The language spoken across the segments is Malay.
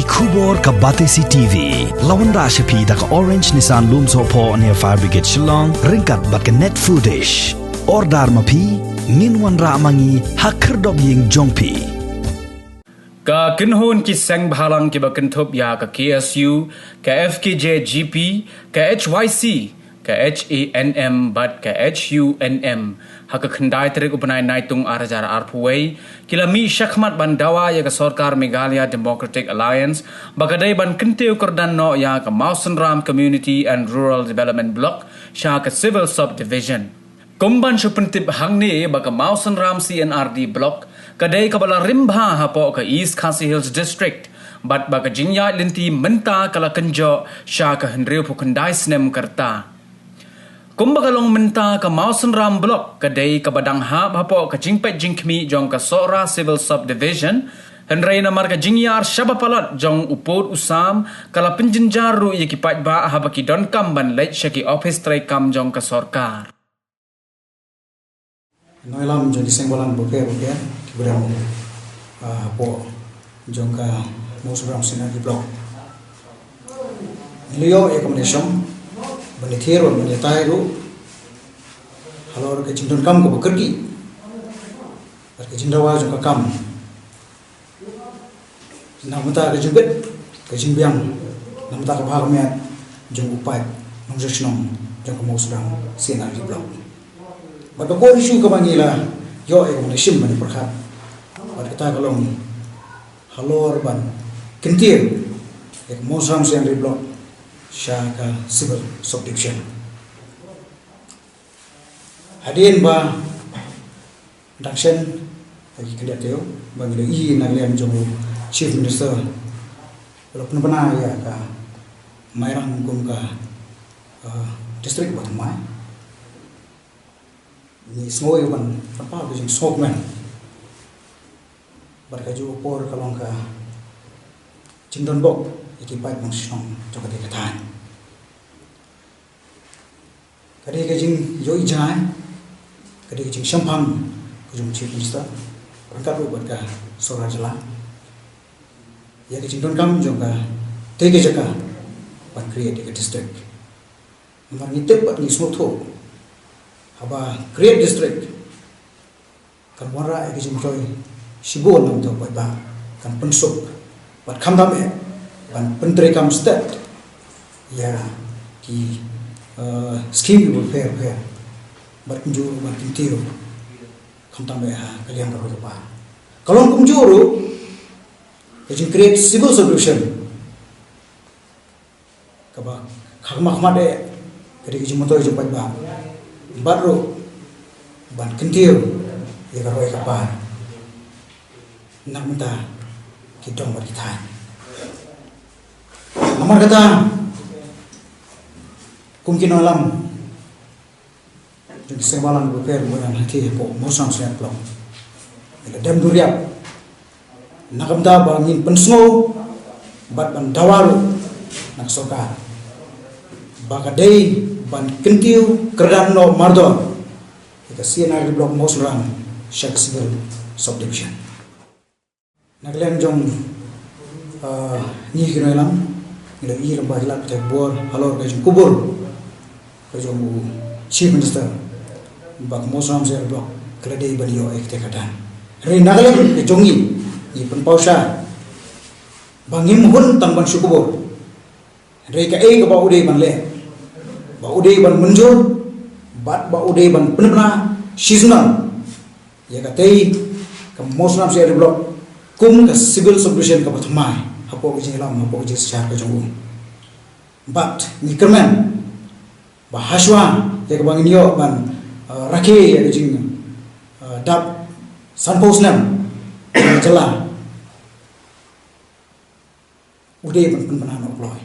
Khubor ka Batesi TV lawan ra shapi da ka Orange Nissan Loom Sopo near Fire Brigade Shillong ringkat bat ka net footage ordar mapi minwan ra mangi hakher dog ying jongpi ka kinhon ki sang bhalang ki bakanthop ya ka KSU ka FKJ GP ka HYC ka HANM bat ka HUNM haka khandai terik upanai naitung arajar arpuway kilami shakhmat bandawa ya ka Sarkar Meghalaya Democratic Alliance bakadai ban kenteu kerdan no ya ka Mawson Ram Community and Rural Development Block sha ka Civil Subdivision kumban supentip hangni baka Mawson Ram CNRD Block kadai kabala rimbha hapo ka East Khasi Hills District bat baka jinya linti menta kala kenjo sha ka hendreu pukandai snem karta kumbagalong menta ka Mawson Ram Block kadai ka badang hab hapo ka jingpet jingkmi jong ka Sora Civil Subdivision hendrai na marka jingyar shabapalat jong upod usam kala penjenjaru yikipat ba habaki don kam ban leit shaki office tray kam jong ka Sarkar noilam jadi senggolan buke kibrang hapo jong ka Mawson Ram CNRD Block nilio accommodation Banithero banitairu halor ke cindon kam ko bekergi ke cindawa jong ka kam namata ke jubet ke jimbiang namata ka bhagmet jong upai nongjeshnong jong ka Mawson Ram CNRD Block bat ko isu ka bangila yo e ko nishim bani perkhat bat kita kalong halor ban kentir ke Mawson Ram CNRD Block Shaka Civil Subdivision. Hadirin ba dakshen bagi kerja teo bagi lagi naglian jong Chief Minister kalau pernah ya ka mairang kum ka district Batamai ni semua yang apa tu jeng sokman berkaju por kalau ka Cindon Bok ikipai mengshong jong ka tan kadai ka jing yoi jai kadai ka jing shampang ka jong Chief Minister perangkat ru ka Sora Jala ya ka jing don kam jong ka tege jaka ban create ka district nomor nitep bat ni smotho haba create district kan wara ka jing joy shibon nam to ba kan pensuk bat khamdam ban penteri kam state ya ki scheme will fair bat kunjuru ban tintiro kam tambe ha kalian ka ba kalau kunjuru kajin create civil solution ka ba khagma khmade kadi kajin motoy jo ba batro ban tintiro ya ka roi ka ba namta ki dong bat thai nomor kata kumkin alam jadi sembalan bukan bukan hati po Mawson Ram Block dem duriap nakamda bangin pensno bat ban dawaru nak soka bakadei ban kentiu kerdan no mardon kita CNRD Block Mawson Ram Civil Subdivision naglen jong ni kinoilam ila i lamba hilap te bor halor ka jung kubur ka jung Chief Minister bak Mawson Ram CNRD Block krede banio ekte kadan re nagalem ke jongi i penpausa bangim hun tang ban syukubur re ka ka ba ude ban le ba ude ban munjur bat ba ude ban penna seasonal ya ka tei ka Mawson Ram CNRD Block kum ka Civil Subdivision ka Batamai hapo ke lam hapo ke secara ke jong but ni kermen bahaswa ya ke bangin yo ban rake ya ke jing dap sanposnam jela ude ban penana ploy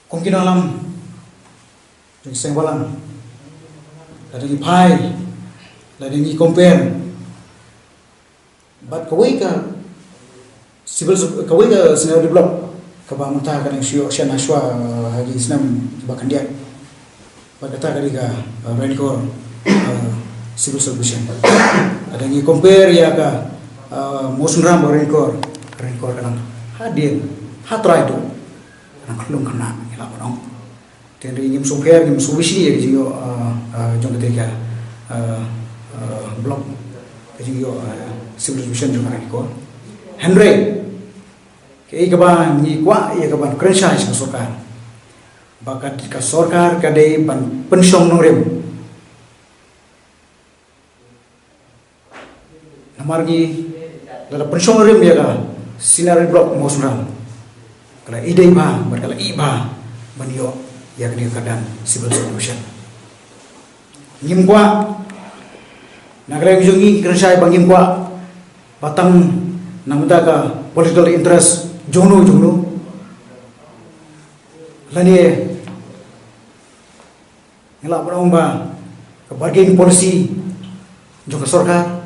kongkin alam jing sengbalan ada ni pai ada ni compare but kawai ka civil kawai ka CNRD Block ka ba mata ka ng sio siya na shwa hagi snam ba kandiat pagkata ka diga Rancor Civil Subdivision ada ni compare ya ka Mawson Ram Rancor renkor kanang hadir hatrai tu kanang kelung kena ngila panong tenri ngim sumper ngim subisi ya jiyo jong ketika blok jiyo civil division jong kan ko Henry ke kaban ni kwa ya kaban franchise ke sorkar bakat ka sorkar kadai ban pensiong nongrim namargi dalam pensiong nongrim ya ka sinar blok mosram kala idai ba berkala iba banyo ya kini kadang civil solution ngim kwa nagreng jungi franchise bangim kwa batang namuda ka political interest jono lani ngela barang ba ke bargaining policy jong ka sorkar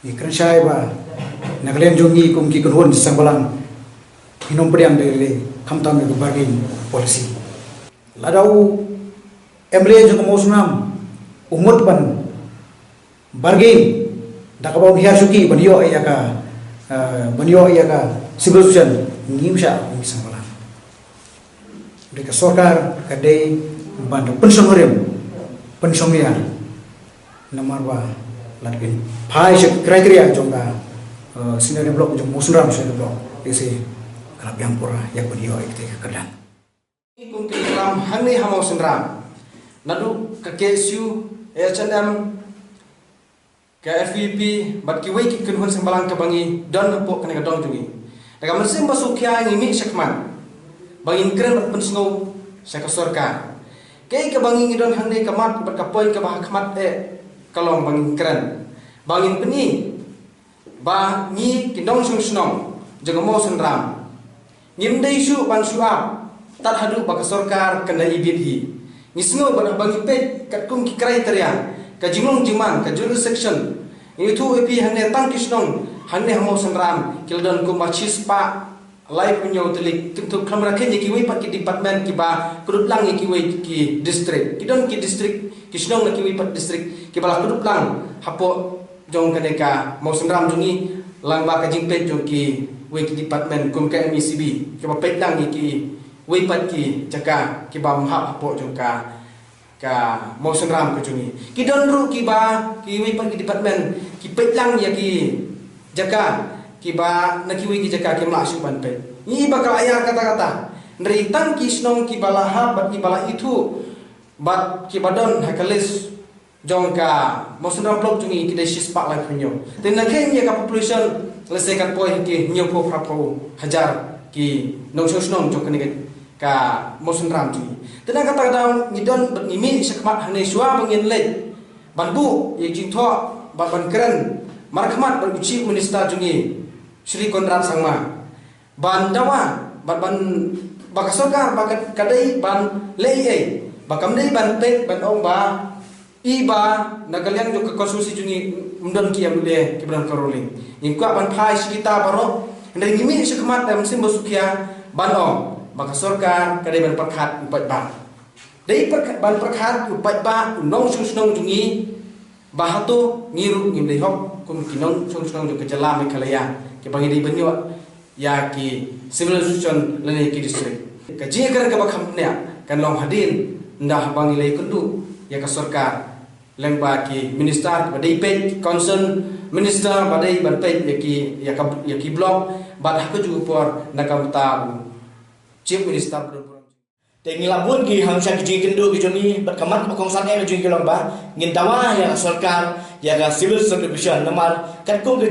ni kerjai ba naglem jongi kum ki kunhon sangbalang hinom priang de khamtam ke bargaining policy ladau emre jong mosnam umut ban bargain dakabau hiasuki banyo ya ka civil solution ngimsha sangbalang de ka sorkar kadai bantu pensongnya nomor ba lagi pai kriteria jongga sinar blok jong musram sinar blok isi kalap yang pura yang beliau ikti kekedan ikun ke Islam hani hamau sendram nadu ke KSU HNM ke FVP bat ki wei ki kunhun sembalang ke bangi don pok kena dong jungi daga mesin masuk kia ngimi syakman bangin keren bat pensngau saya sorkar kay ka bangin idon hande kamat bat kapoy ka bah kamat kalong bangin keren bangin peni ba ni kindong sung snong jengamo sendram ngim dei su ban suap tat hadu ba ka sorkar kena ibit hi ngisngo ban bangi pe kat kum ki kriteria ka jingong jingman ka jurisdiction itu epi hande tang kisnong hande hamo sendram kildon kum machis pa live punya utelik untuk kamera kenya kiwi pat ki department ki ba kudut lang ki kiwi ki district kidon ki district kisnong na kiwi pat district ki bala kudut lang hapo jong kaneka mau sendram jungi lang ba ka jingpet jong ki we ki department kum ka MECB ki ba pet lang ki we pat ki jaka ki ba mha hapo jong ka mau sendram ka jungi kidon ru ki ba ki we pat ki department ki pet lang ya ki jaka kiba nakiwi ki jaka ki mla suban pe ni bakal ayar kata-kata dari tang kisnong ki balaha bat ki bala itu bat ki badon hakalis jongka mosundam blok jungi ki desis pak la punyo ten nakhen ya ka population lesekan poi ki nyopo prapo hajar ki nong sosnong jong kene ka mosundam jungi ten kata-kata ngidon bat ngimi sekmat hane suwa bangin le banbu ye jingtho bat ban keren markmat bat chief minister jungi Sri Konrad Sangma ban dawa ban bakasokar bakat kadai ban lei bakam dei ban pek ban ong ba iba nagaliang jo ke konstitusi jungi undon ki amle ki ban karoling ingkwa ban phai kita baro ndai ngimi sekmat am sim bosukia ban ong bakasokar kadai ban perkhat upat ba dei ban perkhat upat ba nong susnong jungi bahato ngiru ngimdei hok kum kinong susnong jo ke jalam khalaya ke bangi di banyo ya ki civil solution lene ki district ka jingar ka bakhamnya kan long hadin ndah bangi lei kundu ya ka sarkar lengba ki minister badai pe concern minister badai ban pe ya ki block bad hakku ju por nakam ta chief minister Tengi labun ki hangsa ki jingendu ki joni berkamat bakong sangai ki jingilong ba ngintawa ya sarkar ya ga civil subdivision namar kan kong ke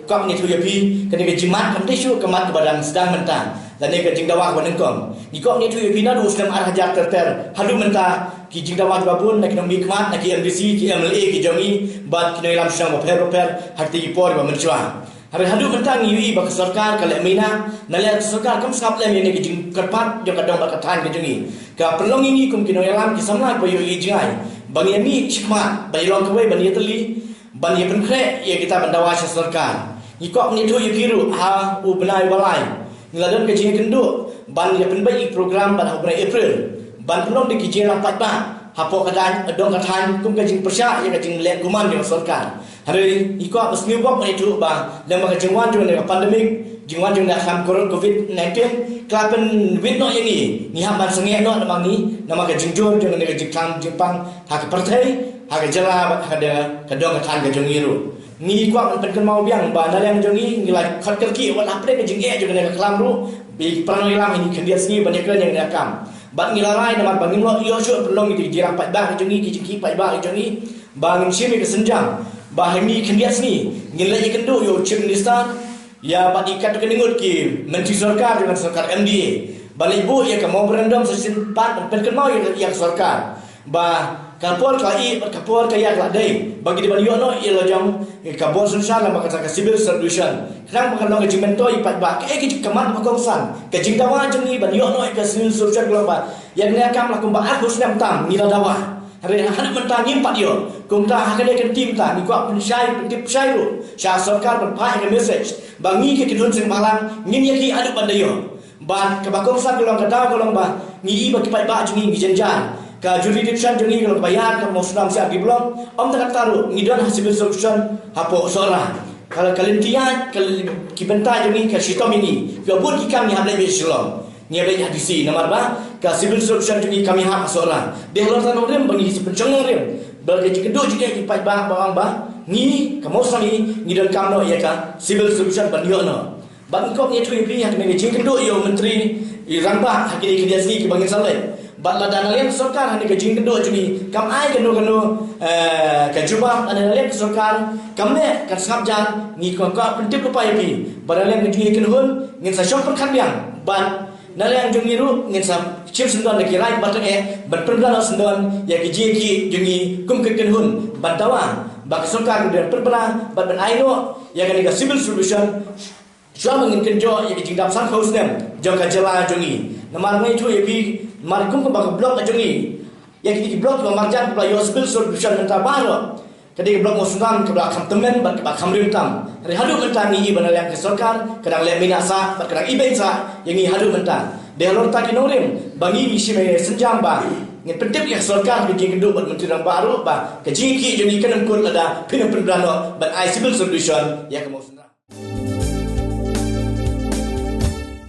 kam ni thuya pi kan ke jimat kam tisu kamat badan sedang mentang dan ne ke jingdawa wanen kong ni kong ni thuya pi na du sedang hajar terter halu menta ki jingdawa babun nak nomi kamat nak MDC ki MLA ki jomi bat ki noilam sedang per hati ki por ba menchwa hadu mentang yui bak sarkar kala mina nalya sarkar kam skap le ne ki jing karpat jo kadang bak than ke jungi ka perlong ini kum kino yalam ki samla ko yui jingai bang yami chikma bai long kwe ban yetli ban ye penkre ye kita bandawa sarkar ni kok ni thu yikiru ha u benai balai niladon ke jing kendu ban ye penbai program ban bulan April ban perlong de ki jing lampat ba hapo kadan dong kathan kum ke jing persya ye ke jing le kuman yo sarkar hari ikut besniu bok itu bah lembaga jengwan dengan pandemik jengwan dengan ham COVID-19 kelapen wit no ini ni hamban sengeh no namang ni nama ke jengjur dengan negara Jepang hak partai hak jala hak ada kadang kan ke jengiru ni ikut penken mau biang bah yang jengi ngilai khot kerki wal apre ke jengeh juga negara kelam ru bi prano ilam ini kendia sini banyak yang nakam bat ngilarai nama bangin lo yo syu perlong itu dirang pat bah jengi ki pat bah jengi bangin sini ke senjang bah mi kendia sini ngilai kendu yo chief minister ya bat ikat ke ningut ki menteri sarkar dengan sarkar MDA balik bu ya ke mau berendam sesin pat penken mau ya sarkar bah kapol kai kapol kaya ladai bagi di baliyo no ilo jam kapol sunshal la maka ka civil solution krang maka no jimento ipat ba ke ki kemat makongsan ke jingdawa jengi baliyo no ke civil solution global yang ne kam la kumba aku senam tam ni dawa hari han mentang impat yo kumta hakade kan tim ta ni ko pensyai pentip syai ru sya sarkar berpai ke message bangi ke kidun sing malang ngin yaki adu bandayo ban ke bakongsan golong kada golong ba ngi bagi pat ba jengi ngi jenjan ka jurisdiction jengi kalau bayar ke muslim siap di blok om tak taruh ngidon hasil solution hapo sora kalau kalian tiat kalau kibenta jengi ke sitom ini ke bun kami hamle be silom ni be hadisi nomor ba ka civil solution jengi kami hak sora de lotan rem bagi si pencong rem bagi kedua juga ipai ba bawang ba ni ka muslim ni ngidon kamno ya ka civil solution banyono bang kok ni tu pi hak ni jing kedua yo menteri iramba hak ni dia sini ke bangin saleh batla dana lem sarkar hani ke jing kendo juni kam ai kendo ke jubah dana lem sarkar kamne kan sabjan ni ko pentip lupa yapi badalem ke juni kenhun ngin sa shop kan biang ban naleng jungi ru ngin sa chip sendon ke rai batang berpergala sendon ya ke jiki jungi kum ke kenhun batawa bak sarkar de perpera bat ban aino ya ke civil solution Suami ingin kerja yang jingdap sang house nem jangka jala jungi nama ngai tu yapi marikum ke bak blok jungi yang kita blok ke marjan pelayo civil solution mentah baru jadi blok musunan ke belakang temen bak kamrim tam hari hadu mentah ni benar yang ke sarkar kadang le minasa kadang ibensa yang ni hadu mentah de lor ta kinorim bangi misi me senjam ba ngin pentip ya sarkar bikin kedua menteri yang baru ba ke jiki jungi kan kur ada pinam pendrano ban civil solution ya ke